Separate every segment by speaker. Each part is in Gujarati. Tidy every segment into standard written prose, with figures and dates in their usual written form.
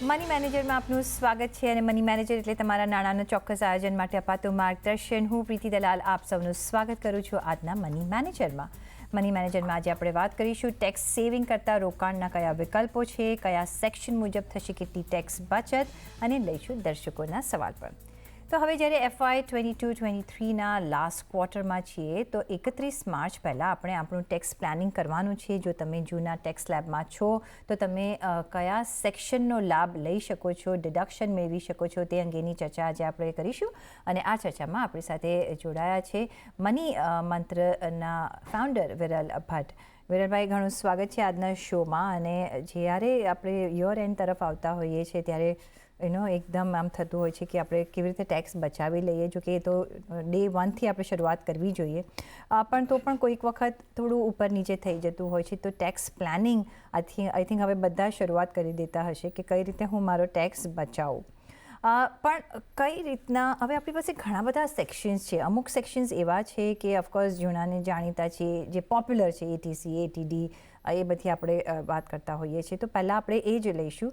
Speaker 1: મની મેનેજરમાં આપનું સ્વાગત છે અને મની મેનેજર એટલે તમારા નાણાંના ચોક્કસ આયોજન માટે અપાતું માર્ગદર્શન. હું પ્રીતિ દલાલ આપ સૌનું સ્વાગત કરું છું આજના મની મેનેજરમાં. મની મેનેજરમાં આજે આપણે વાત કરીશું ટેક્સ સેવિંગ કરતાં રોકાણના કયા વિકલ્પો છે, કયા સેક્શન મુજબ થશે કેટલી ટેક્સ બચત, અને લઈશું દર્શકોના સવાલ પર. તો હવે જ્યારે FY 22-23ના લાસ્ટ ક્વાર્ટરમાં છીએ તો 31 માર્ચ પહેલાં આપણે આપણું ટેક્સ પ્લાનિંગ કરવાનું છે. જો તમે જૂના ટેક્સ સ્લેબમાં છો તો તમે કયા સેક્શનનો લાભ લઈ શકો છો, ડિડક્શન મેળવી શકો છો, તે અંગેની ચર્ચા આજે આપણે કરીશું. અને આ ચર્ચામાં આપણી સાથે જોડાયા છે મની મંત્રના ફાઉન્ડર વિરલ ભટ્ટ. વિરલભાઈ, ઘણું સ્વાગત છે આજના શોમાં. અને જ્યારે આપણે યર એન્ડ તરફ આવતા હોઈએ છીએ ત્યારે એકદમ આમ થતું હોય છે કે આપણે કેવી રીતે ટેક્સ બચાવી લઈએ. જો કે એ તો ડે 1થી આપણે શરૂઆત કરવી જોઈએ, પણ તો પણ કોઈક વખત થોડું ઉપર નીચે થઈ જતું હોય છે. તો ટેક્સ પ્લાનિંગ આઈ થિંક હવે બધા શરૂઆત કરી દેતા હશે કે કઈ રીતે હું મારો ટેક્સ બચાવું. પણ કઈ રીતના હવે આપણી પાસે ઘણા બધા સેક્શન્સ છે. અમુક સેક્શન્સ એવા છે કે ઓફકોર્સ જૂનાને જાણીતા છે, જે પોપ્યુલર છે, ATC, ATD, એ બધી આપણે વાત કરતા હોઈએ છીએ. તો પહેલાં આપણે એ જ લઈશું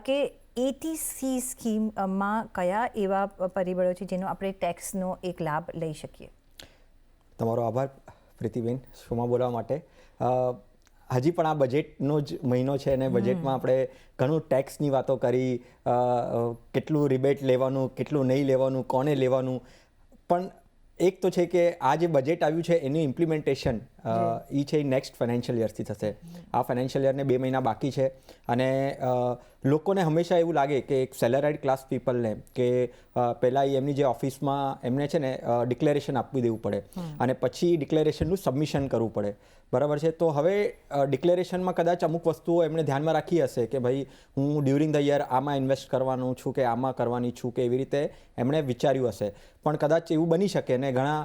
Speaker 1: કે ATC સ્કીમમાં કયા એવા પરિબળો છે જેનો આપણે ટેક્સનો એક લાભ લઈ શકીએ.
Speaker 2: તમારો આભાર પ્રીતિબેન શોમાં બોલવા માટે. હજી પણ આ બજેટનો જ મહિનો છે અને બજેટમાં આપણે ઘણું ટેક્સની વાતો કરી, કેટલું રિબેટ લેવાનું, કેટલું નહીં લેવાનું, કોને લેવાનું. પણ એક તો છે કે આ જે બજેટ આવ્યું છે એનું ઇમ્પ્લિમેન્ટેશન એ છે નેક્સ્ટ ફાઇનાન્શિયલ યરથી થશે. આ ફાઇનાન્શિયલ યરને 2 મહિના બાકી છે અને લોકોને હંમેશા એવું લાગે કે એક સેલરાઇડ ક્લાસ પીપલને કે પહેલાં એમની જે ઓફિસમાં એમને છે ને ડિક્લેરેશન આપી દેવું પડે અને પછી ડિક્લેરેશનનું સબમિશન કરવું પડે. બરાબર છે. તો હવે ડિક્લેરેશનમાં કદાચ અમુક વસ્તુઓ એમણે ધ્યાનમાં રાખી હશે કે ભાઈ હું ડ્યુરિંગ ધ યર આમાં ઇન્વેસ્ટ કરવાનું છું કે આમાં કરવાની છું કે એવી રીતે એમણે વિચાર્યું હશે. પણ કદાચ એવું બની શકે ને ઘણા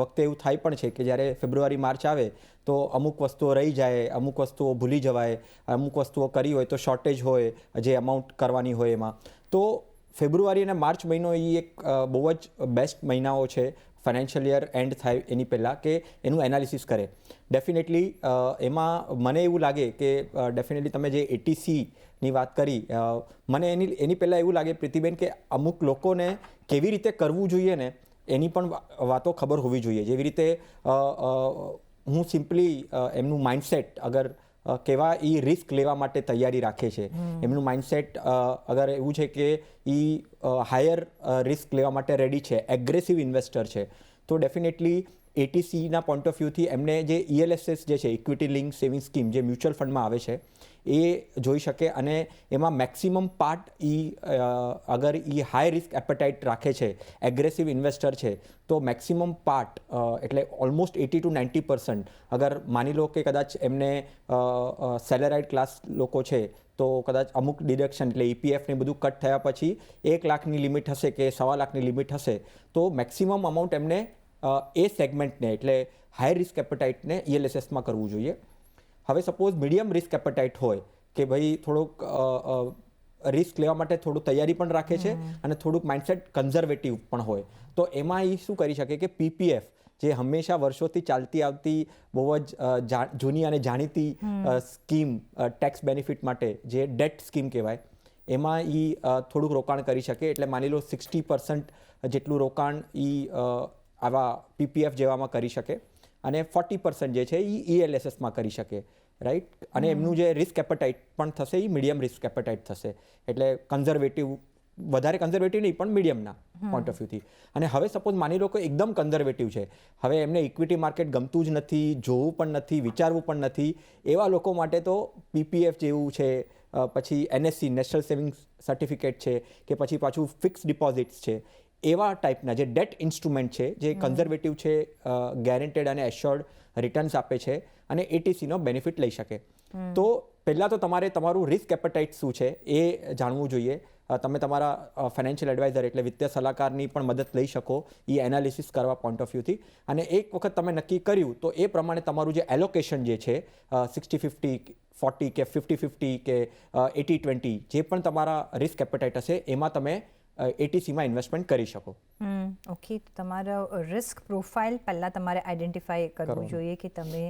Speaker 2: વખતે એવું થાય પણ છે કે જ્યારે ફેબ્રુઆરી માર્ચ આવે તો અમુક વસ્તુઓ રહી જાય, અમુક વસ્તુઓ ભૂલી જવાય, અમુક વસ્તુઓ કરી હોય તો શોર્ટેજ હોય જે અમાઉન્ટ કરવાની હોય એમાં. તો ફેબ્રુઆરી અને માર્ચ મહિનો એ એક બહુ જ બેસ્ટ મહિનાઓ છે ફાઇનાન્શિયલ યર એન્ડ થાય એની પહેલાં કે એનું એનાલિસિસ કરે. ડેફિનેટલી એમાં મને એવું લાગે કે ડેફિનેટલી તમે જે ATCની વાત કરી, મને એની પહેલાં એવું લાગે પ્રીતિબેન કે અમુક લોકોને કેવી રીતે કરવું જોઈએ ને એની પણ વાતો ખબર હોવી જોઈએ. જેવી રીતે હું સિમ્પલી એમનું માઇન્ડસેટ અગર કેવા એ રિસ્ક લેવા માટે તૈયારી રાખે છે, એમનું માઇન્ડસેટ અગર એવું છે કે એ હાયર રિસ્ક લેવા માટે રેડી છે, એગ્રેસિવ ઇન્વેસ્ટર છે, તો ડેફિનેટલી ATCના પોઈન્ટ ઓફ વ્યૂથી એમને જે ELSS જે છે, ઇક્વિટી લિંક સેવિંગ સ્કીમ, જે મ્યુચ્યુઅલ ફંડમાં આવે છે એ જોઈ શકે. અને એમાં મેક્સિમમ પાર્ટ અગર એ હાઈ રિસ્ક એપેટાઇટ રાખે છે, એગ્રેસિવ ઇન્વેસ્ટર છે, તો મેક્સિમમ પાર્ટ એટલે ઓલમોસ્ટ 80-90% અગર માની લો કે કદાચ એમને સેલેરાઇડ ક્લાસ લોકો છે તો કદાચ અમુક ડિડક્શન એટલે EPF ને બધું કટ થયા પછી 1 લાખની લિમિટ હશે કે 1.25 લાખની લિમિટ હશે તો મેક્સિમમ અમાઉન્ટ એમને એ સેગમેન્ટને એટલે હાઈ રિસ્ક એપેટાઇટને ELSSમાં કરવું જોઈએ. હવે સપોઝ મીડિયમ રિસ્ક એપેટાઇટ હોય કે ભાઈ થોડુંક રિસ્ક લેવા માટે થોડું તૈયારી પણ રાખે છે અને થોડુંક માઇન્ડસેટ કન્ઝર્વેટિવ પણ હોય, તો એમાં એ શું કરી શકે કે PPF જે હંમેશા વર્ષોથી ચાલતી આવતી બહુ જ જૂની અને જાણીતી સ્કીમ ટેક્સ બેનિફિટ માટે જે ડેટ સ્કીમ કહેવાય, એમાં એ થોડુંક રોકાણ કરી શકે. એટલે માની લો 60% જેટલું રોકાણ એ આવા PPF જેવામાં કરી શકે અને 40% જે છે એ ELSSમાં કરી શકે, રાઈટ. અને એમનું જે રિસ્ક એપેટાઇટ પણ થશે એ મીડિયમ રિસ્ક એપેટાઇટ થશે, એટલે કન્ઝર્વેટિવ, વધારે કન્ઝર્વેટિવ નહીં પણ મીડિયમના પોઈન્ટ ઓફ વ્યૂથી. અને હવે સપોઝ માની લો કે એકદમ કન્ઝર્વેટિવ છે, હવે એમને ઇક્વિટી માર્કેટ ગમતું જ નથી, જોવું પણ નથી, વિચારવું પણ નથી, એવા લોકો માટે તો PPF જેવું છે, પછી NSC નેશનલ સેવિંગ સર્ટિફિકેટ છે કે પછી પાછું ફિક્સ ડિપોઝિટ્સ છે, એવા ટાઈપના જે ડેટ ઇન્સ્ટ્રુમેન્ટ છે જે કન્ઝર્વેટિવ છે, ગેરંટેડ અને એશ્યોર્ડ રિટર્ન્સ આપે છે અને ATCનો બેનિફિટ લઈ શકે. તો પહેલાં તો તમારે તમારું રિસ્ક એપેટાઇટ શું છે એ જાણવું જોઈએ. તમે તમારા ફાઇનાન્શિયલ એડવાઇઝર એટલે વિત્તીય સલાહકારની પણ મદદ લઈ શકો એ એનાલિસિસ કરવા પોઈન્ટ ઓફ વ્યૂથી. અને એક વખત તમે નક્કી કર્યું તો એ પ્રમાણે તમારું જે એલોકેશન જે છે 60-50, 40 કે 50-50 કે 80-20 જે પણ તમારા રિસ્ક એપેટાઇટ હશે એમાં તમે ATCમાં ઇન્વેસ્ટમેન્ટ કરી શકો.
Speaker 1: ઓકે, તમારો રિસ્ક પ્રોફાઇલ પહેલાં તમારે આઈડેન્ટિફાઈ કરવું જોઈએ કે તમે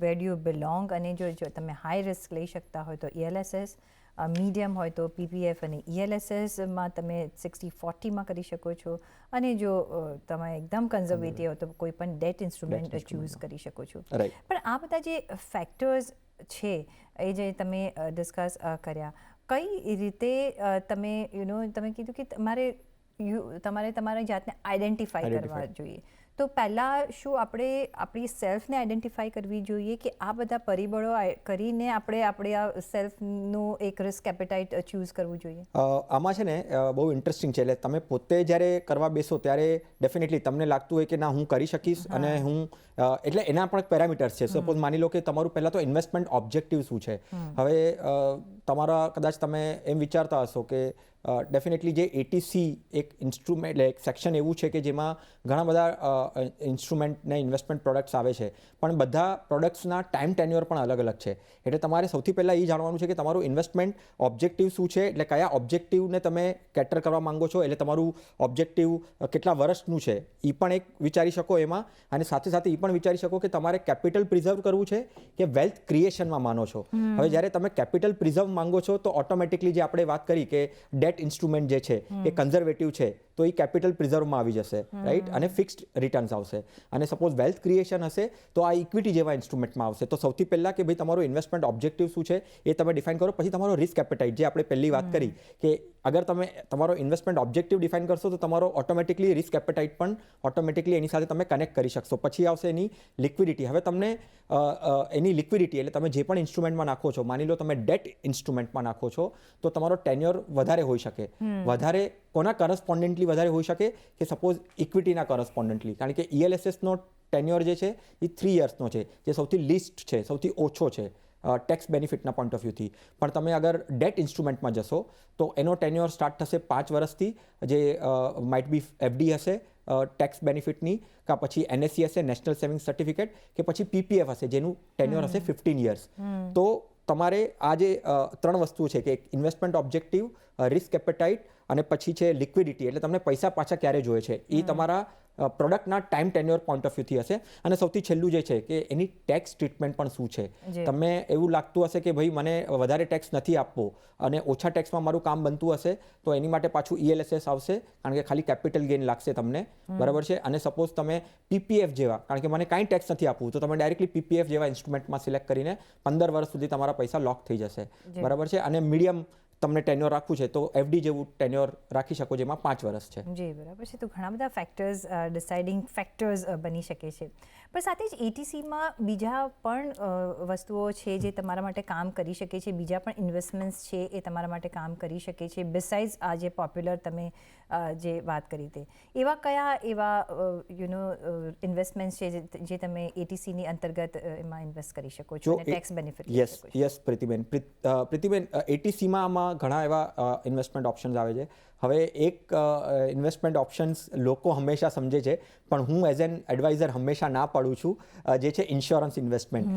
Speaker 1: વેર ડુ યુ બિલોંગ. અને જો તમે હાઈ રિસ્ક લઈ શકતા હોય તો ELSS, મીડિયમ હોય તો પીપીએફ અને ELSSમાં તમે 60-40માં કરી શકો છો, અને જો તમે એકદમ કન્ઝર્વેટિવ હો તો કોઈ પણ ડેટ ઇન્સ્ટ્રુમેન્ટ ચૂઝ કરી શકો છો.
Speaker 2: રાઈટ.
Speaker 1: પણ આ બધા જે ફેક્ટર્સ છે એ જે તમે ડિસ્કસ કર્યા, કઈ રીતે તમે તમે કીધું કે તમારે તમારી જાતને આઈડેન્ટિફાઈ કરવા જોઈએ. તો પહેલાં શું આપણે આપણી સેલ્ફને આઈડેન્ટિફાઈ કરવી જોઈએ કે આ બધા પરિબળો કરીને આપણે આ સેલ્ફનું એક રિસ્ક એપેટાઇટ ચૂઝ કરવું જોઈએ?
Speaker 2: આમાં છે ને બહુ ઇન્ટરેસ્ટિંગ છે. એટલે તમે પોતે જ્યારે કરવા બેસો ત્યારે ડેફિનેટલી તમને લાગતું હોય કે ના હું કરી શકીશ, અને હું એટલે એના પણ પેરામીટર્સ છે. સપોઝ માની લો કે તમારું પહેલાં તો ઇન્વેસ્ટમેન્ટ ઓબ્જેક્ટિવ શું છે. હવે તમારા કદાચ તમે એમ વિચારતા હશો કે ડેફિનેટલી જે એટીસી એક ઇન્સ્ટ્રુમેન્ટ એટલે એક સેક્શન એવું છે કે જેમાં ઘણા બધા ઇન્સ્ટ્રુમેન્ટ ને ઇન્વેસ્ટમેન્ટ પ્રોડક્ટ્સ આવે છે, પણ બધા પ્રોડક્ટ્સના ટાઈમ ટેન્યોર પણ અલગ અલગ છે. એટલે તમારે સૌથી પહેલાં એ જાણવાનું છે કે તમારું ઇન્વેસ્ટમેન્ટ ઓબ્જેક્ટિવ શું છે, એટલે કયા ઓબ્જેક્ટિવને તમે કેટર કરવા માંગો છો, એટલે તમારું ઓબ્જેક્ટિવ કેટલા વર્ષનું છે એ પણ એક વિચારી શકો એમાં, અને સાથે સાથે એ પણ વિચારી શકો કે તમારે કેપિટલ પ્રિઝર્વ કરવું છે કે વેલ્થ ક્રિએશનમાં માનો છો. હવે જ્યારે તમે કેપિટલ પ્રિઝર્વ માંગો છો તો ઓટોમેટિકલી જે આપણે વાત કરી કે ડેટ ઇન્સ્ટ્રુમેન્ટ જે છે એ કન્ઝર્વેટિવ છે તો એ કેપિટલ પ્રિઝર્વમાં આવી જશે, રાઈટ, અને ફિક્સ્ડ રિટર્ન્સ આવશે. અને સપોઝ વેલ્થ ક્રિએશન હશે તો આ ઇક્વિટી જેવા ઇન્સ્ટ્રુમેન્ટમાં આવશે. તો સૌથી પહેલાં કે ભાઈ તમારો ઇન્વેસ્ટમેન્ટ ઓબ્જેક્ટિવ શું છે એ તમે ડિફાઇન કરો. પછી તમારો રિસ્ક એપેટાઇટ જે આપણે પહેલી વાત કરી કે અગર તમે તમારો ઇન્વેસ્ટમેન્ટ ઓબ્જેક્ટિવ ડિફાઇન કરશો તો તમારો ઓટોમેટિકલી રિસ્ક એપેટાઇટ પણ ઓટોમેટિકલી એની સાથે તમે કનેક્ટ કરી શકશો. પછી આવશે એની લિક્વિડિટી. હવે તમને એની લિક્વિડિટી એટલે તમે જે પણ ઇન્સ્ટ્રુમેન્ટમાં નાખો છો, માની લો તમે ડેટ ઇન્સ્ટ્રુમેન્ટમાં નાખો છો તો તમારો ટેન્યોર વધારે હોઈ શકે. વધારે કોના કરસ્પોન્ડન્ટલી વધારે હોઈ શકે કે સપોઝ ઇક્વિટીના કરસ્પોન્ડન્ટલી, કારણ કે ELSSનો ટેન્યોર જે છે એ 3 યર્સનો છે, જે સૌથી લીસ્ટ છે, સૌથી ઓછો છે ટેક્સ બેનિફિટના પોઈન્ટ ઓફ વ્યૂથી. પણ તમે અગર ડેટ ઇન્સ્ટ્રુમેન્ટમાં જશો તો એનો ટેન્યોર સ્ટાર્ટ થશે 5 વર્ષથી, જે માઇટ બી FD હશે ટેક્સ બેનિફિટની, કાં પછી NSE હશે નેશનલ સેવિંગ સર્ટિફિકેટ, કે પછી PPF હશે જેનું ટેન્યોર હશે 15 યર્સ. તો તમારે આ જે 3 વસ્તુઓ છે કે ઇન્વેસ્ટમેન્ટ ઓબ્જેક્ટિવ, રિસ્ક એપેટાઇટ અને પછી છે લિક્વિડિટી, એટલે તમને પૈસા પાછા ક્યારે જોઈએ છે એ તમારા પ્રોડક્ટના ટાઈમ ટેન્યોર પોઈન્ટ ઓફ વ્યૂથી હશે. અને સૌથી છેલ્લું જે છે કે એની ટેક્સ ટ્રીટમેન્ટ પણ શું છે. તમને એવું લાગતું હશે કે ભાઈ મને વધારે ટેક્સ નથી આપવો અને ઓછા ટેક્સમાં મારું કામ બનતું હશે તો એની માટે પાછું ELSS આવશે, કારણ કે ખાલી કેપિટલ ગેઇન લાગશે તમને, બરાબર છે. અને સપોઝ તમે PPF જેવા, કારણ કે મને કાંઈ ટેક્સ નથી આપવું, તો તમે ડાયરેક્ટલી PPF જેવા ઇન્સ્ટ્રુમેન્ટમાં સિલેક્ટ કરીને 15 વર્ષ સુધી તમારા પૈસા લોક થઈ જશે, બરાબર છે. અને મીડિયમ તમને ટેન્યોર રાખવું છે તો FD જેવું ટેન્યોર રાખી શકો જેમાં 5 વર્ષ છે.
Speaker 1: જી, બરાબર છે. તો ઘણા બધા ફેક્ટર્સ ડિસાઇડિંગ ફેક્ટર્સ બની શકે છે. પણ સાથે જ એટીસીમાં બીજા પણ વસ્તુઓ છે જે તમારા માટે કામ કરી શકે છે, બીજા પણ ઇન્વેસ્ટમેન્ટ્સ છે એ તમારા માટે કામ કરી શકે છે, બિસાઇડ્સ આ જે પોપ્યુલર તમે જે વાત કરી તે. એવા કયા એવા ઇન્વેસ્ટમેન્ટ્સ છે જે તમે એટીસીની અંતર્ગત એમાં ઇન્વેસ્ટ કરી શકો છો અને ટેક્સ બેનિફિટ લઈ શકો છો?
Speaker 2: યસ પ્રીતિબેન, એટીસીમાં આમાં ઘણા એવા ઇન્વેસ્ટમેન્ટ ઓપ્શન્સ આવે છે. હવે એક ઇન્વેસ્ટમેન્ટ ઓપ્શન્સ લોકો હંમેશા સમજે છે, પણ હું એઝ એન એડવાઇઝર હંમેશા ના પાડું છું, જે છે ઇન્સ્યોરન્સ ઇન્વેસ્ટમેન્ટ.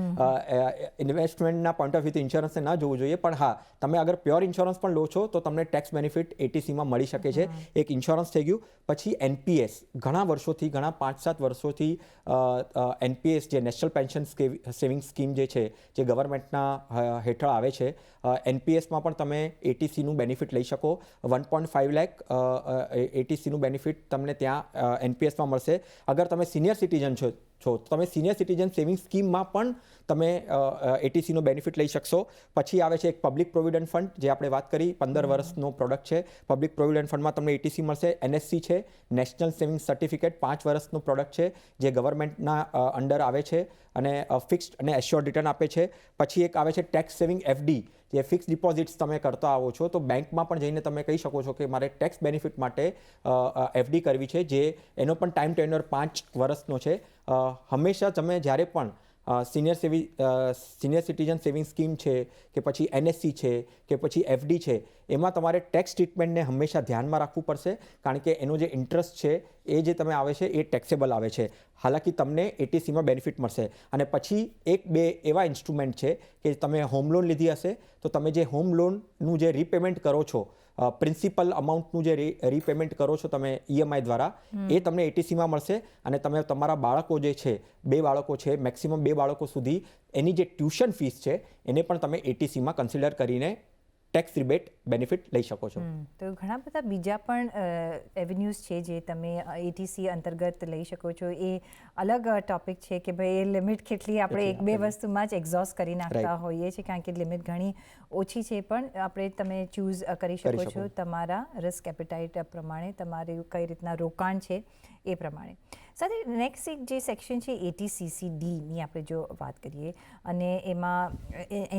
Speaker 2: ઇન્વેસ્ટમેન્ટના પોઈન્ટ ઓફ વ્યૂથી ઇન્સ્યોરન્સને ના જોવું જોઈએ, પણ હા તમે અગર પ્યોર ઇન્સ્યોરન્સ પણ લો છો તો તમને ટેક્સ બેનિફિટ એટીસીમાં મળી શકે છે. એક ઇન્સ્યોરન્સ થઈ ગયું. પછી NPS, ઘણા વર્ષોથી, ઘણા 5-7 વર્ષોથી NPS જે નેશનલ પેન્શન સેવિંગ સ્કીમ જે છે, જે ગવર્મેન્ટના હેઠળ આવે છે, NPSમાં પણ તમે એટીસીનું બેનિફિટ લઈ શકો. 1.5 લાખ એટીસીનું બેનિફિટ તમને ત્યાં NPSમાં મળશે. અગર તમે સિનિયર સિટીઝન છો તો તમે સિનિયર સિટીઝન સેવિંગ સ્કીમમાં પણ તમે એટીસીનો બેનિફિટ લઈ શકશો. પછી આવે છે એક પબ્લિક પ્રોવિડન્ટ ફંડ, જે આપણે વાત કરી, 15 વર્ષનો પ્રોડક્ટ છે. પબ્લિક પ્રોવિડન્ટ ફંડમાં તમને એટીસી મળશે. NSC છે નેશનલ સેવિંગ સર્ટિફિકેટ, 5 વર્ષનું પ્રોડક્ટ છે જે ગવર્મેન્ટના અંડર આવે છે અને ફિક્સ્ડ અને એશ્યોર્ડ રિટર્ન આપે છે. પછી એક આવે છે ટેક્સ સેવિંગ FD, જે ફિક્સ ડિપોઝિટ્સ તમે કરતા આવો છો તો બેંકમાં પણ જઈને તમે કહી શકો છો કે મારે ટેક્સ બેનિફિટ માટે FD કરવી છે, જે એનો પણ ટાઈમ ટેન્યોર 5 વર્ષનો છે. હંમેશા તમે જ્યારે પણ સિનિયર સિટીઝન સેવિંગ સ્કીમ છે કે પછી NSC છે કે પછી FD છે, એમાં તમારે ટેક્સ ટ્રીટમેન્ટને હંમેશા ધ્યાનમાં રાખવું પડશે, કારણ કે એનો જે ઇન્ટરેસ્ટ છે એ જે તમે આવે છે એ ટેક્સેબલ આવે છે. હાલાકી તમને એટીસીમાં બેનિફિટ મળશે. અને પછી 1-2 એવા ઇન્સ્ટ્રુમેન્ટ છે કે તમે હોમ લોન લીધી હશે તો તમે જે હોમ લોનનું જે રીપેમેન્ટ કરો છો, પ્રિન્સિપલ અમાઉન્ટનું જે રીપેમેન્ટ કરો છો તમે EMI દ્વારા, એ તમને એટીસીમાં મળશે. અને તમે તમારા બાળકો જે છે, 2 બાળકો છે, મેક્સિમમ 2 બાળકો સુધી એની જે ટ્યુશન ફીસ છે એને પણ તમે એટીસીમાં કન્સિડર કરીને ટેક્સ રિબેટ બેનિફિટ લઈ શકો છો.
Speaker 1: તો ઘણા બધા બીજા પણ એવન્યુઝ છે જે તમે એટીસી અંતર્ગત લઈ શકો છો. એ અલગ ટોપિક છે કે ભાઈ એ લિમિટ કેટલી આપણે એક બે વસ્તુમાં જ એક્ઝોસ્ટ કરી નાખતા હોઈએ છીએ, કારણ કે લિમિટ ઘણી ઓછી છે, પણ આપણે તમે ચૂઝ કરી શકો છો તમારા રિસ્ક એપેટાઇટ પ્રમાણે, તમારે કઈ રીતના રોકાણ છે એ પ્રમાણે. સાથે નેક્સ્ટ એક જે સેક્શન છે ATCCDની આપણે જો વાત કરીએ, અને એમાં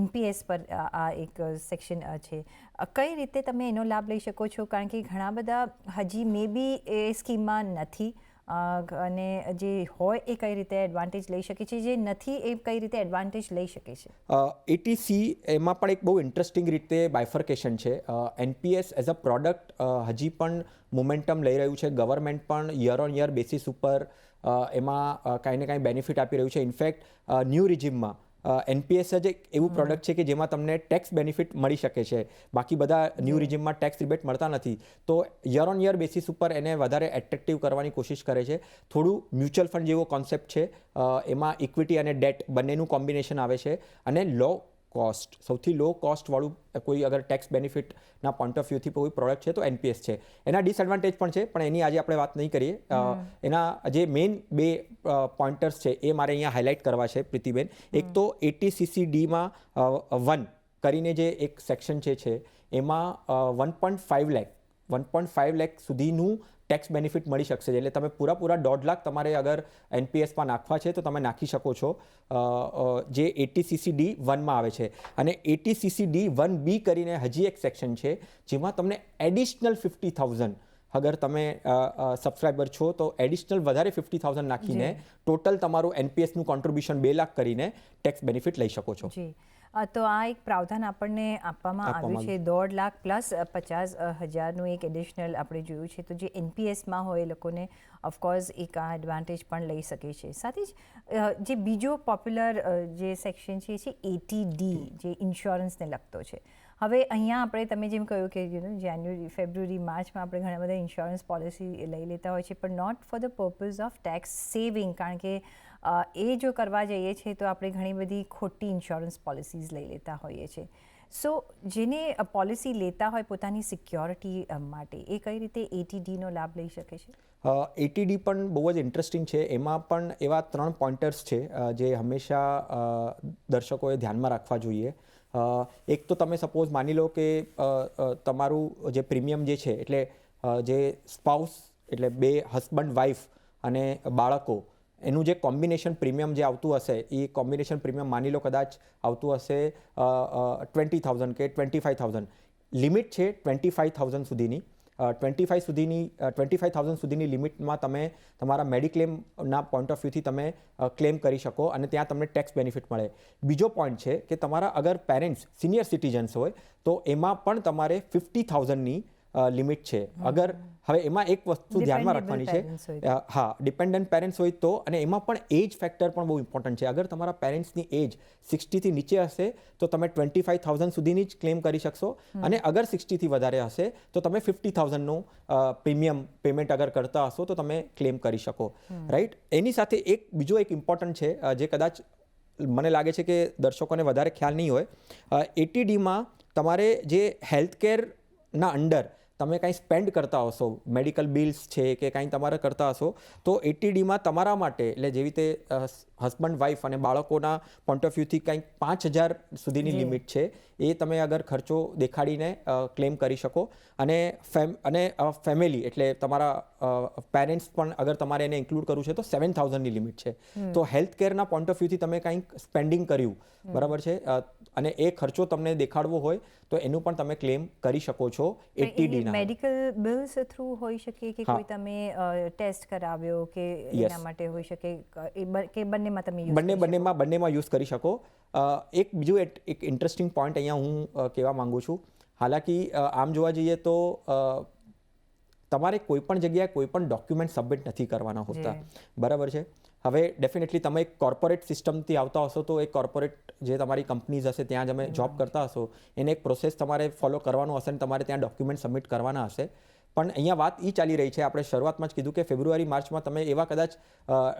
Speaker 1: NPS પર આ એક સેક્શન છે. કઈ રીતે તમે એનો લાભ લઈ શકો છો, કારણ કે ઘણા બધા હજી મે બી એ સ્કીમમાં નથી, અને જે હોય એ કઈ રીતે એડવાન્ટેજ લઈ શકે છે, જે નથી એ કઈ રીતે એડવાન્ટેજ લઈ શકે છે.
Speaker 2: એટીસી એમાં પણ એક બહુ ઇન્ટરેસ્ટિંગ રીતે બાયફર્કેશન છે. NPS એઝ અ પ્રોડક્ટ હજી પણ મોમેન્ટમ લઈ રહ્યું છે. ગવર્મેન્ટ પણ યર ઓન યર બેસિસ ઉપર એમાં કાંઈ ને કાંઈ બેનિફિટ આપી રહ્યું છે. ઇનફેક્ટ ન્યૂ રિજીમમાં NPS જ એક એવું પ્રોડક્ટ છે કે જેમાં તમને ટેક્સ બેનિફિટ મળી શકે છે. બાકી બધા ન્યૂ રિજીમમાં ટેક્સ રિબેટ મળતા નથી. તો યર ઓન યર બેસિસ ઉપર એને વધારે એટ્રેક્ટિવ કરવાની કોશિશ કરે છે. થોડું મ્યુચ્યુઅલ ફંડ જેવો કોન્સેપ્ટ છે. એમાં ઇક્વિટી અને ડેટ બંનેનું કોમ્બિનેશન આવે છે, અને લો કોસ્ટ, સૌથી લો કોસ્ટવાળું કોઈ અગર ટેક્સ બેનિફિટના પોઈન્ટ ઓફ વ્યૂથી કોઈ પ્રોડક્ટ છે તો NPS છે. એના ડિસએડવાન્ટેજ પણ છે, પણ એની આજે આપણે વાત નહીં કરીએ. એના જે મેઇન બે પોઈન્ટર્સ છે એ મારે અહીંયા હાઇલાઇટ કરવા છે પ્રીતિબેન. એક તો ATCCDમાં 1 કરીને જે એક સેક્શન છે એમાં 1.5 લાખ સુધીનું ટેક્સ બેનિફિટ મળી શકશે. એટલે તમે પૂરા 1.5 લાખ તમારે અગર NPSમાં નાખવા છે તો તમે નાખી શકો છો, જે ATCCD 1માં આવે છે. અને ATCCD 1B કરીને હજી એક સેક્શન છે જેમાં તમને એડિશનલ 50,000 અગર તમે સબસ્ક્રાઈબર છો તો એડિશનલ વધારે 50,000 નાખીને ટોટલ તમારું NPSનું કોન્ટ્રીબ્યુશન 2 લાખ કરીને ટેક્સ બેનિફિટ લઈ શકો છો.
Speaker 1: તો આ એક પ્રાવધાન આપણને આપવામાં આવ્યું છે. 1.5 લાખ પ્લસ 50,000નું એક એડિશનલ આપણે જોયું છે. તો જે NPSમાં હોય એ લોકોને ઓફકોર્સ એક આ એડવાન્ટેજ પણ લઈ શકે છે. સાથે જ જે બીજો પોપ્યુલર જે સેક્શન છે ATD, જે ઇન્સ્યોરન્સને લગતો છે. હવે અહીંયા આપણે તમે જેમ કહ્યું કે જાન્યુઆરી, ફેબ્રુઆરી, માર્ચમાં આપણે ઘણા બધા ઇન્સ્યોરન્સ પોલિસી લઈ લેતા હોય છે, પણ not for the purpose of tax saving, કારણ કે એ જો કરવા જઈએ છીએ તો આપણે ઘણી બધી ખોટી ઇન્સ્યોરન્સ પોલિસીઝ લઈ લેતા હોઈએ છીએ. સો જેને પોલિસી લેતા હોય પોતાની સિક્યોરિટી માટે, એ કઈ રીતે ATDનો લાભ લઈ શકે છે?
Speaker 2: ATD પણ બહુ જ ઇન્ટરેસ્ટિંગ છે. એમાં પણ એવા 3 પોઈન્ટર્સ છે જે હંમેશા દર્શકોએ ધ્યાનમાં રાખવા જોઈએ. એક તો તમે સપોઝ માની લો કે તમારું જે પ્રીમિયમ જે છે, એટલે જે સ્પાઉસ, એટલે બે હસબન્ડ વાઈફ અને બાળકો, એનું જે કોમ્બિનેશન પ્રીમિયમ જે આવતું હશે, એ કોમ્બિનેશન પ્રીમિયમ માની લો કદાચ આવતું હશે 20,000 કે 25,000. લિમિટ છે 25,000 સુધીની. 25,000 સુધીની લિમિટમાં તમે તમારા મેડિક્લેમના પોઈન્ટ ઓફ વ્યૂથી તમે ક્લેમ કરી શકો, અને ત્યાં તમને ટેક્સ બેનિફિટ મળે. બીજો પોઈન્ટ છે કે તમારા અગર પેરેન્ટ્સ સિનિયર સિટીઝન્સ હોય તો એમાં પણ તમારે 50,000ની લિમિટ છે. અગર હવે એમાં એક વસ્તુ ધ્યાનમાં રાખવાની છે, હા, ડિપેન્ડન્ટ પેરેન્ટ્સ હોય તો, અને એમાં પણ એજ ફેક્ટર પણ બહુ ઇમ્પોર્ટન્ટ છે. અગર તમારા પેરેન્ટ્સની એજ 60થી નીચે હશે તો તમે 25,000 સુધીની જ ક્લેમ કરી શકશો, અને અગર 60થી વધારે હશે તો તમે 50,000નું પ્રીમિયમ પેમેન્ટ અગર કરતા હશો તો તમે ક્લેમ કરી શકો, રાઈટ. એની સાથે બીજો એક ઇમ્પોર્ટન્ટ છે જે કદાચ મને લાગે છે કે દર્શકોને વધારે ખ્યાલ નહીં હોય. ATDમાં તમારે જે હેલ્થકેરના અંડર તમે કાંઈ સ્પેન્ડ કરતા હશો, મેડિકલ બિલ્સ છે કે કાંઈ તમારે કરતા હશો, તો ATDમાં તમારા માટે, એટલે જેવી રીતે હસબન્ડ વાઈફ અને બાળકોના પોઈન્ટ ઓફ વ્યૂથી કંઈક 5,000 સુધીની લિમિટ છે. એ તમે અગર ખર્ચો દેખાડીને ક્લેમ કરી શકો. અને ફેમિલી, એટલે તમારા પેરેન્ટ્સ પણ અગર તમારે એને ઇન્ક્લુડ કરવું છે તો 7,000ની લિમિટ છે. તો હેલ્થ કેરના પોઈન્ટ ઓફ વ્યૂથી તમે કંઈક સ્પેન્ડિંગ કર્યું, બરાબર છે, અને એ ખર્ચો તમને દેખાડવો હોય તો એનું પણ તમે ક્લેમ કરી શકો છો ATDના.
Speaker 1: મેડિકલ બિલ્સ થ્રુ હોઈ શકે કે કોઈ તમે ટેસ્ટ કરાવ્યો કે એના માટે હોઈ શકે, કે બંનેમાં તમે
Speaker 2: બંનેમાં યુઝ કરી શકો. એક બીજું એક ઇન્ટરેસ્ટિંગ પોઈન્ટ અહીંયા હું કહેવા માંગુ છું. હાલાકી આમ જોવા જઈએ તો તમારે કોઈ પણ જગ્યાએ કોઈ પણ ડોક્યુમેન્ટ સબમિટ નથી કરવાના હોતા, બરાબર છે. હવે ડેફિનેટલી તમે એક કોર્પોરેટ સિસ્ટમથી આવતા હશો તો એક કોર્પોરેટ જે તમારી કંપનીઝ હશે ત્યાં તમે જોબ કરતા હશો, એને એક પ્રોસેસ તમારે ફોલો કરવાનો હશે અને તમારે ત્યાં ડોક્યુમેન્ટ સબમિટ કરવાના હશે. પણ અહીંયા વાત એ ચાલી રહી છે, આપણે શરૂઆતમાં જ કીધું કે ફેબ્રુઆરી માર્ચમાં તમે એવા કદાચ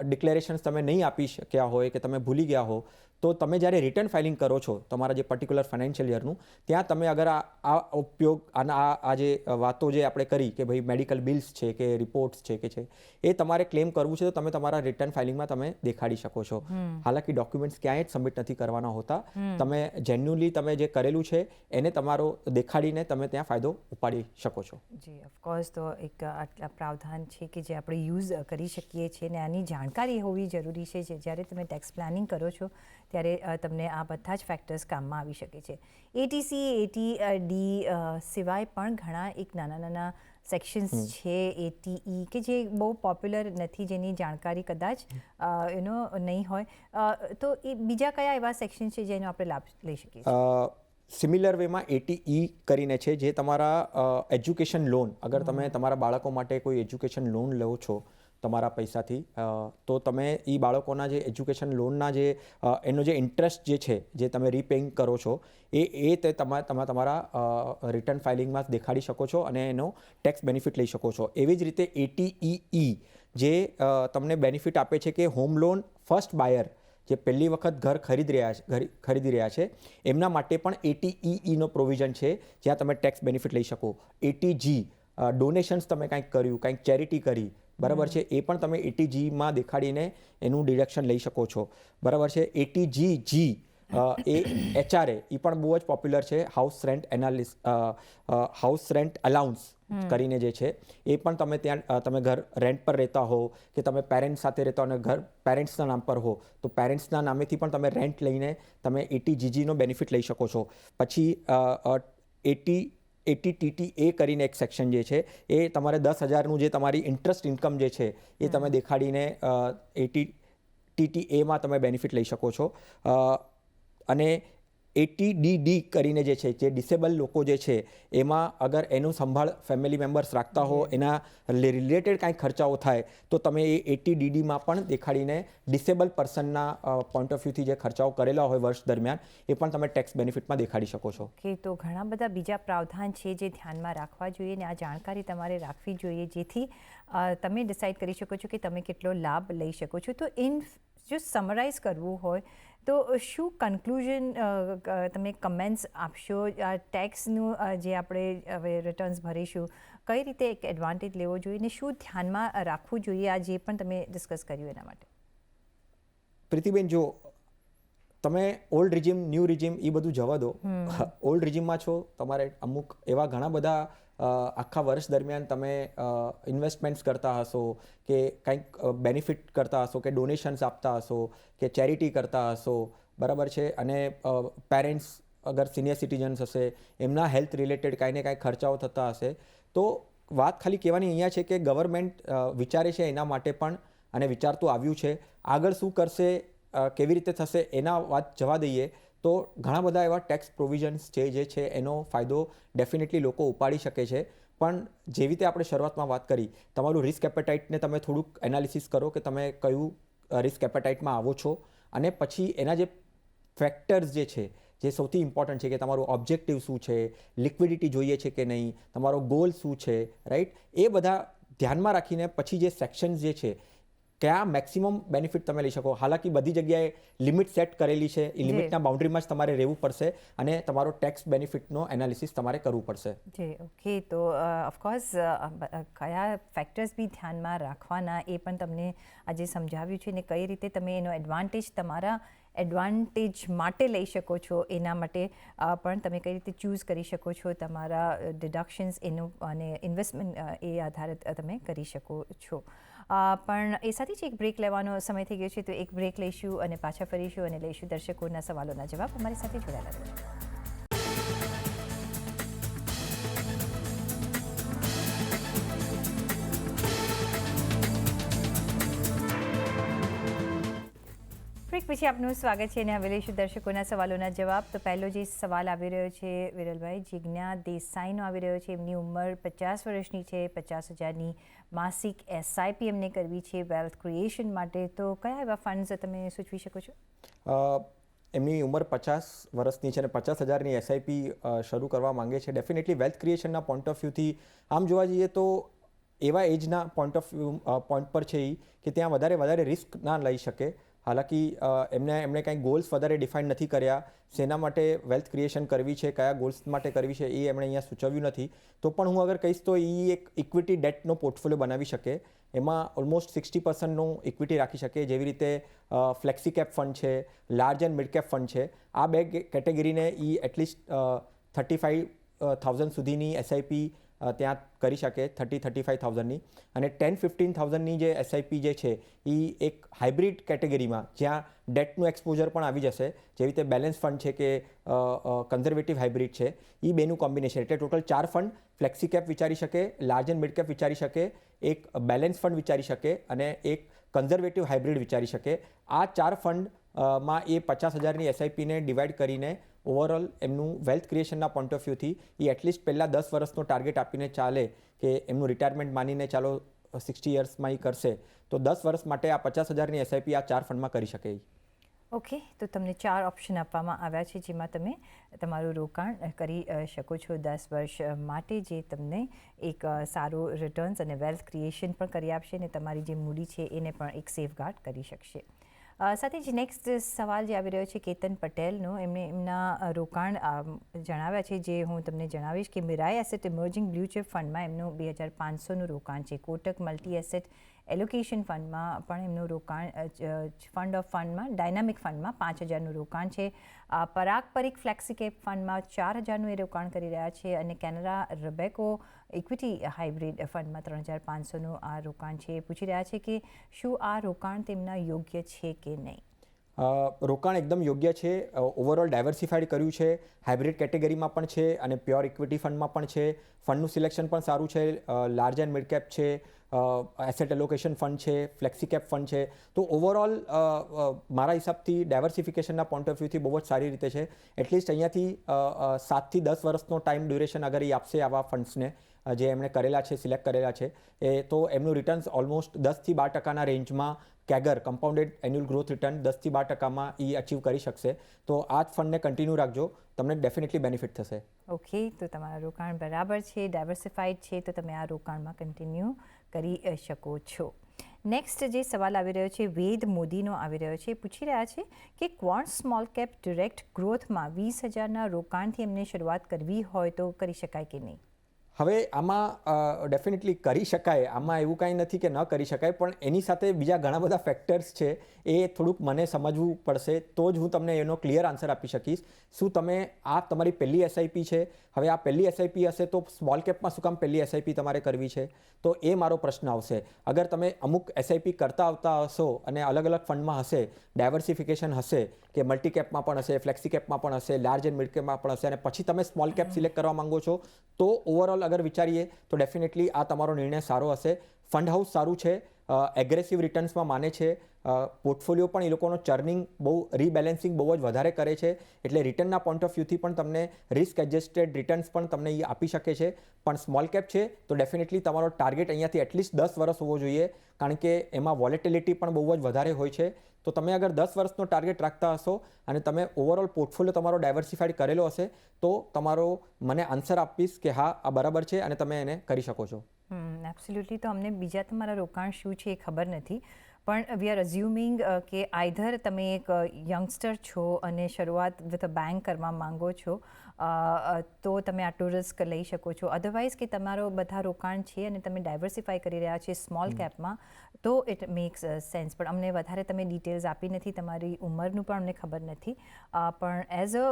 Speaker 2: ડિક્લેરેશન્સ તમે નહીં આપી શક્યા હોય કે તમે ભૂલી ગયા હો, તો તમે જ્યારે રિટર્ન ફાઇલિંગ કરો છો તમારા જે પર્ટિક્યુલર ફાઇનાન્શિયલ યરનું, ત્યાં તમે અગર આ ઉપયોગ આ જે વાતો જે આપણે કરી કે ભાઈ મેડિકલ બિલ્સ છે કે રિપોર્ટ્સ છે કે છે એ તમારે ક્લેમ કરવું છે, તો તમે તમારા રિટર્ન ફાઇલિંગમાં તમે દેખાડી શકો છો. હાલાકી ડોક્યુમેન્ટ્સ ક્યાંય જ સબમિટ નથી કરવાના હોતા. તમે જેન્યુઅલી તમે જે કરેલું છે એને તમારો દેખાડીને તમે ત્યાં ફાયદો ઉપાડી શકો છો.
Speaker 1: જી, ઓફકોર્સ. તો એક આટલા પ્રાવધાન છે કે જે આપણે યુઝ કરી શકીએ છીએ, અને આની જાણકારી હોવી જરૂરી છે. જ્યારે તમે ટેક્સ પ્લાનિંગ કરો છો ત્યારે તમને આ બધા જ ફેક્ટર્સ કામમાં આવી શકે છે. એટીસી, એટીડી સિવાય પણ ઘણા એક નાના સેક્શન્સ છે, એટીઈ, કે જે બહુ પોપ્યુલર નથી, જેની જાણકારી કદાચ નહીં હોય. તો એ બીજા કયા એવા સેક્શન છે જેનો આપણે લાભ લઈ શકીએ છીએ?
Speaker 2: સિમિલર વેમાં એટીઈ કરીને છે, જે તમારા એજ્યુકેશન લોન, અગર તમે તમારા બાળકો માટે કોઈ એજ્યુકેશન લોન લો છો તમારા પૈસાથી, તો તમે એ બાળકોના જે એજ્યુકેશન લોનના જે એનો જે ઇન્ટરેસ્ટ જે છે જે તમે રીપેઇંગ કરો છો એ તે તમારા રિટર્ન ફાઇલિંગમાં દેખાડી શકો છો અને એનો ટેક્સ બેનિફિટ લઈ શકો છો. એવી જ રીતે એટીઈ જે તમને બેનિફિટ આપે છે કે હોમ લોન ફર્સ્ટ બાયર જે પહેલી વખત ઘર ખરીદી રહ્યા છે એમના માટે પણ એટીઈનો પ્રોવિઝન છે, જ્યાં તમે ટેક્સ બેનિફિટ લઈ શકો. એટીજી ડોનેશન્સ તમે કંઈક કર્યું, કંઈક ચેરિટી કરી, બરાબર છે, એ પણ તમે એટીજીમાં દેખાડીને એનું ડિડક્શન લઈ શકો છો, બરાબર છે. એટીજીજી એ એચઆરએ એ પણ બહુ જ પોપ્યુલર છે, હાઉસ રેન્ટ અલાઉન્સ કરીને જે છે એ પણ તમે ત્યાં તમે ઘર રેન્ટ પર રહેતા હો કે તમે પેરેન્ટ્સ સાથે રહેતા હો અને ઘર પેરેન્ટ્સના નામ પર હો, તો પેરેન્ટ્સના નામેથી પણ તમે રેન્ટ લઈને તમે એટીજીજીનો બેનિફિટ લઈ શકો છો. પછી એટીટીટીએ કરીને એક સેક્શન જે છે એ તમારે 10,000નું જે તમારી ઇન્ટરેસ્ટ ઇન્કમ જે છે એ તમે દેખાડીને એટીટીટીએમાં તમે બેનિફિટ લઈ શકો છો. અને એટીડીડી કરીને જે છે, જે ડિસેબલ લોકો જે છે એમાં અગર એનું સંભાળ ફેમિલી મેમ્બર્સ રાખતા હો, એના રિલેટેડ કાંઈ ખર્ચાઓ થાય તો તમે એ એટીડીડીમાં પણ દેખાડીને ડિસેબલ પર્સનના પોઈન્ટ ઓફ વ્યૂથી જે ખર્ચાઓ કરેલા હોય વર્ષ દરમિયાન એ પણ તમે ટેક્સ બેનિફિટમાં દેખાડી શકો છો.
Speaker 1: ઓકે, તો ઘણા બધા બીજા પ્રાવધાન છે જે ધ્યાનમાં રાખવા જોઈએ, અને આ જાણકારી તમારે રાખવી જોઈએ, જેથી તમે ડિસાઇડ કરી શકો છો કે તમે કેટલો લાભ લઈ શકો છો. તો જો સમરાઇઝ કરવું હોય તો શું કન્ક્લુઝન તમે કમેન્ટ્સ આપશો? ટેક્સનું જે આપણે હવે રિટર્ન્સ ભરીશું, કઈ રીતે એક એડવાન્ટેજ લેવો જોઈએ ને શું ધ્યાનમાં રાખવું જોઈએ, આ જે પણ તમે ડિસ્કસ કર્યું એના માટે?
Speaker 2: પ્રીતિબેન, જો તમે ઓલ્ડ રિજીમ, ન્યૂ રિજીમ એ બધું જવા દો. ઓલ્ડ રિજીમમાં છો, તમારે અમુક એવા ઘણા બધા આખા વર્ષ દરમિયાન તમે ઇન્વેસ્ટમેન્ટ્સ કરતા હશો કે કંઈક બેનિફિટ કરતા હશો કે ડોનેશન્સ આપતા હશો કે ચેરિટી કરતા હશો, બરાબર છે. અને પેરેન્ટ્સ અગર સિનિયર સિટીઝન્સ હશે એમના હેલ્થ રિલેટેડ કાંઈ ને કાંઈ ખર્ચાઓ થતા હશે, તો વાત ખાલી કહેવાની અહીંયા છે કે ગવર્મેન્ટ વિચારે છે એના માટે પણ, અને વિચારતું આવ્યું છે. આગળ શું કરશે, કેવી રીતે થશે એના વાત જવા દઈએ, તો ઘણા બધા એવા ટેક્સ પ્રોવિઝન્સ છે જે છે એનો ફાયદો ડેફિનેટલી લોકો ઉપાડી શકે છે. પણ જેવી રીતે આપણે શરૂઆતમાં વાત કરી, તમારું રિસ્ક એપેટાઇટને તમે થોડુંક એનાલિસિસ કરો કે તમે કયું રિસ્ક એપેટાઇટમાં આવો છો, અને પછી એના જે ફેક્ટર્સ જે છે જે સૌથી ઇમ્પોર્ટન્ટ છે કે તમારું ઓબ્જેક્ટિવ શું છે, લિક્વિડિટી જોઈએ છે કે નહીં, તમારો ગોલ શું છે, રાઈટ, એ બધા ધ્યાનમાં રાખીને પછી જે સેક્શન્સ જે છે ક્યાં મેક્સિમમ બેનિફિટ તમે લઈ શકો. હાલાકી બધી જગ્યાએ લિમિટ સેટ કરેલી છે, એ લિમિટના બાઉન્ડ્રીમાં જ તમારે રહેવું પડશે અને તમારો ટેક્સ બેનિફિટનો એનાલિસિસ તમારે કરવું પડશે.
Speaker 1: જી, ઓકે. તો ઓફકોર્સ કયા ફેક્ટર્સ બી ધ્યાનમાં રાખવાના એ પણ તમને આજે સમજાવ્યું છે, ને કઈ રીતે તમે એનો એડવાન્ટેજ તમારા એડવાન્ટેજ માટે લઈ શકો છો, એના માટે પણ તમે કઈ રીતે ચૂઝ કરી શકો છો તમારા ડિડક્શન્સ એનું, અને ઇન્વેસ્ટમેન્ટ એ આધારે તમે કરી શકો છો. પણ એ સાથે જ એક બ્રેક લેવાનો સમય થઈ ગયો છે, તો એક બ્રેક લઈશું અને પાછા ફરીશું અને લઈશું દર્શકોના સવાલોના જવાબ. અમારી સાથે જોડાયેલા રહેજો. બ્રેક પછી આપનું સ્વાગત છે, અને હવે લઈશું દર્શકોના સવાલોના જવાબ. તો પહેલો જે સવાલ આવી રહ્યો છે વિરલભાઈ, જિજ્ઞા દેસાઈનો આવી રહ્યો છે. એમની ઉંમર 50 વર્ષની છે, 50,000ની માસિક એસઆઈપી એમને કરવી છે વેલ્થ ક્રિએશન માટે. તો કયા એવા ફંડ્સ તમે સૂચવી શકો છો?
Speaker 2: એમની ઉંમર 50 વર્ષની છે અને 50,000ની એસઆઈપી શરૂ કરવા માંગે છે. ડેફિનેટલી વેલ્થ ક્રિએશનના પોઈન્ટ ઓફ વ્યૂથી આમ જોવા જઈએ તો એવા એજના પોઈન્ટ પર છે કે ત્યાં વધારે રિસ્ક ના લઈ શકે. હાલાકી એમણે કાંઈ ગોલ્સ વધારે ડિફાઇન નથી કર્યા, શેના માટે વેલ્થ ક્રિએશન કરવી છે, કયા ગોલ્સ માટે કરવી છે એ એમણે અહીંયા સૂચવ્યું નથી. તો પણ હું અગર કહીશ તો એ એક ઇક્વિટી ડેટનો પોર્ટફોલિયો બનાવી શકે. એમાં ઓલમોસ્ટ 60%નું ઇક્વિટી રાખી શકે, જેવી રીતે ફ્લેક્સી કેપ ફંડ છે, large and mid cap fund છે. આ બે કેટેગરીને એ એટલીસ્ટ 35,000 સુધીની એસઆઈપી ત્યાં કરી શકે, 35,000ની. અને 10-15,000ની જે એસઆઈપી જે છે એ એક હાઇબ્રિડ કેટેગરીમાં જ્યાં ડેટનું એક્સપોઝર પણ આવી જશે, જેવી રીતે બેલેન્સ ફંડ છે કે કન્ઝર્વેટિવ હાઇબ્રિડ છે, એ બેનું કોમ્બિનેશન. એટલે ટોટલ 4 ફંડ ફ્લેક્સી કેપ વિચારી શકે, લાર્જ એન્ડ મિડ કેપ વિચારી શકે, એક બેલેન્સ ફંડ વિચારી શકે અને એક કન્ઝર્વેટિવ હાઇબ્રિડ વિચારી શકે. આ 4 ફંડમાં એ 50,000ની એસઆઈપીને ડિવાઈડ કરીને ઓવરઓલ એમનું વેલ્થ ક્રિએશનના પોઈન્ટ ઓફ વ્યૂથી એ એટલીસ્ટ પહેલાં 10 વર્ષનો ટાર્ગેટ આપીને ચાલે કે એમનું રિટાયરમેન્ટ માનીને ચાલો 60 યર્સમાં એ કરશે, તો 10 વર્ષ માટે આ 50,000ની એસઆઈપી આ 4 ફંડમાં કરી શકે.
Speaker 1: ઓકે, તો તમને 4 ઓપ્શન આપવામાં આવ્યા છે જેમાં તમે તમારું રોકાણ કરી શકો છો 10 વર્ષ માટે, જે તમને એક સારું રિટર્ન્સ અને વેલ્થ ક્રિએશન પણ કરી આપશે અને તમારી જે મૂડી છે એને પણ એક સેફગાર્ડ કરી શકશે. સાથે જ નેક્સ્ટ સવાલ જે આવી રહ્યો છે કેતન પટેલનો, એમણે એમના રોકાણ જણાવ્યા છે, જે હું તમને જણાવીશ કે મિરાઈ એસેટ ઇમર્જિંગ બ્લુ ચિપ ફંડમાં એમનું 2,500નું રોકાણ છે. કોટક મલ્ટી એસેટ એલોકેશન ફંડમાં પણ એમનું રોકાણ, ફંડ ઓફ ફંડમાં ડાયનામિક ફંડમાં 5,000નું રોકાણ છે. પરાગ પરીખ ફ્લેક્સીકેપ ફંડમાં 4,000નું એ રોકાણ કરી રહ્યા છે અને કેનરા રબેકો ઇક્વિટી હાઇબ્રિડ ફંડમાં 3,500નું આ રોકાણ છે. પૂછી રહ્યા છે કે શું આ રોકાણ તેમના યોગ્ય છે કે નહીં.
Speaker 2: રોકાણ એકદમ યોગ્ય છે. ઓવરઓલ ડાયવર્સિફાઈડ કર્યું છે, હાઇબ્રિડ કેટેગરીમાં પણ છે અને પ્યોર ઇક્વિટી ફંડમાં પણ છે. ફંડનું સિલેક્શન પણ સારું છે, લાર્જ એન્ડ મિડ કેપ છે, એસેટ એલોકેશન ફંડ છે, ફ્લેક્સી કેપ ફંડ છે. તો ઓવરઓલ મારા હિસાબથી ડાયવર્સિફિકેશનના પોઈન્ટ ઓફ વ્યૂથી બહુ જ સારી રીતે છે. એટલીસ્ટ અહીંયાથી 7 થી 10 વર્ષનો ટાઈમ ડ્યુરેશન અગર એ આપશે આવા ફંડ્સને જે એમણે કરેલા છે, સિલેક્ટ કરેલા છે, તો એમનું રિટર્ન્સ ઓલમોસ્ટ 10થી 12% રેન્જમાં કેગર કમ્પાઉન્ડેડ એન્યુઅલ ગ્રોથ રિટર્ન 10થી 12% એ અચીવ કરી શકશે. તો આ જ ફંડને કન્ટિન્યુ રાખજો, તમને ડેફિનેટલી બેનિફિટ થશે.
Speaker 1: ઓકે, તો તમારા રોકાણ બરાબર છે, ડાયવર્સિફાઈડ છે, તો તમે આ રોકાણમાં કન્ટિન્યુ કરી શકો છો. નેક્સ્ટ જે સવાલ આવી રહ્યો છે વેદ મોદીનો આવી રહ્યો છે. પૂછી રહ્યા છે કે ક્વોન્ટ સ્મોલ કેપ ડિરેક્ટ ગ્રોથમાં 20,000ના રોકાણથી એમને શરૂઆત કરવી હોય તો કરી શકાય કે નહીં.
Speaker 2: હવે આમાં ડેફિનેટલી કરી શકાય, આમાં એવું કાંઈ નથી કે ન કરી શકાય, પણ એની સાથે બીજા ઘણા બધા ફેક્ટર્સ છે, એ થોડુંક મને સમજવું પડશે તો જ હું તમને એનો ક્લિયર આન્સર આપી શકીશ. શું તમે આ તમારી પહેલી એસઆઈપી છે, હવે આ પહેલી એસઆઈપી હશે તો સ્મોલ કેપમાં શું કામ પહેલી એસઆઈપી તમારે કરવી છે, તો એ મારો પ્રશ્ન આવશે. અગર તમે અમુક એસઆઈપી કરતા આવતા હશો અને અલગ અલગ ફંડમાં હશે, ડાયવર્સિફિકેશન હશે કે મલ્ટી કેપમાં પણ હશે, ફ્લેક્સી કેપમાં પણ હશે, લાર્જ એન્ડ મિડ કેપમાં પણ હશે, અને પછી તમે સ્મોલ કેપ સિલેક્ટ કરવા માંગો છો, તો ઓવરઓલ અગર વિચારીએ તો ડેફિનેટલી આ તમારો નિર્ણય સારો હશે. ફંડ હાઉસ સારું છે, એગ્રેસિવ રિટર્ન્સમાં માને છે, પોર્ટફોલિયો પણ એ લોકોનો ચર્નિંગ બહુ રીબેલેન્સિંગ બહુ જ વધારે કરે છે, એટલે રિટર્નના પોઈન્ટ ઓફ વ્યૂથી પણ તમને રિસ્ક એડજસ્ટેડ રિટર્ન્સ પણ તમને એ આપી શકે છે. પણ સ્મોલ કેપ છે તો ડેફિનેટલી તમારો ટાર્ગેટ અહીંયાથી એટલીસ્ટ 10 વર્ષ હોવો જોઈએ, કારણ કે એમાં વોલેટિલિટી પણ બહુ જ વધારે હોય છે. તો તમે અગર 10 વર્ષનો ટાર્ગેટ રાખતા હશો અને તમે ઓવરઓલ પોર્ટફોલિયો તમારો ડાયવર્સિફાઈડ કરેલો હશે, તો તમારો મને આન્સર આપીશ કે હા આ બરાબર છે અને તમે એને કરી શકો છો.
Speaker 1: એબ્સોલ્યુટલી. તો અમને બીજા તમારા રોકાણ શું છે એ ખબર નથી, પણ વી આર અઝ્યુમિંગ કે આઈધર તમે એક યંગસ્ટર છો અને શરૂઆત વિથ અ બેંક કરવા માંગો છો, તો તમે આટલું રિસ્ક લઈ શકો છો. અધરવાઇઝ કે તમારો બધા રોકાણ છે અને તમે ડાયવર્સિફાઈ કરી રહ્યા છે સ્મોલ કેપમાં, તો ઇટ મેક્સ સેન્સ. પણ અમને વધારે તમે ડિટેલ્સ આપી નથી, તમારી ઉંમરનું પણ અમને ખબર નથી, પણ એઝ અ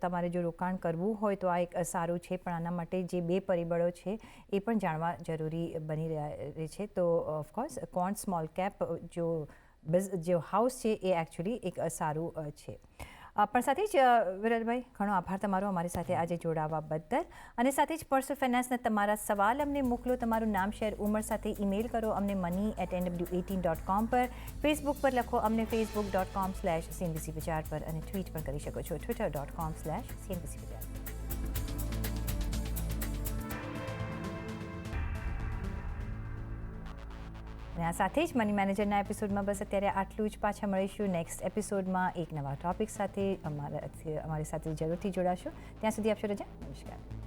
Speaker 1: તમારે જો રોકાણ કરવું હોય તો આ એક સારું છે, પણ આના માટે જે 2 પરિબળો છે એ પણ જાણવા જરૂરી બની રહ્યા છે. તો ઓફકોર્સ ક્વોન્ટ સ્મોલ કેપ જો હાઉસ છે એ એકચ્યુઅલી એક સારું છે. પણ સાથે જ વિરલભાઈ, ઘણો આભાર તમારો અમારી સાથે આજે જોડાવા બદલ. અને સાથે જ પર્સનલ ફાઇનાન્સના તમારા સવાલ અમને મોકલો, તમારું નામ, શહેર, ઉંમર સાથે ઈમેલ કરો અમને money@nw18.com પર. ફેસબુક પર લખો અમને facebook.com/CNBC વિચાર પર, અને ટ્વીટ પણ કરી શકો છો twitter.com/CNBC વિચાર. અને આ સાથે જ મની મેનેજરના એપિસોડમાં બસ અત્યારે આટલું જ. પાછા મળીશું નેક્સ્ટ એપિસોડમાં એક નવા ટોપિક સાથે. અમારી સાથે જરૂરથી જોડાશો. ત્યાં સુધી આપશો રજા. નમસ્કાર.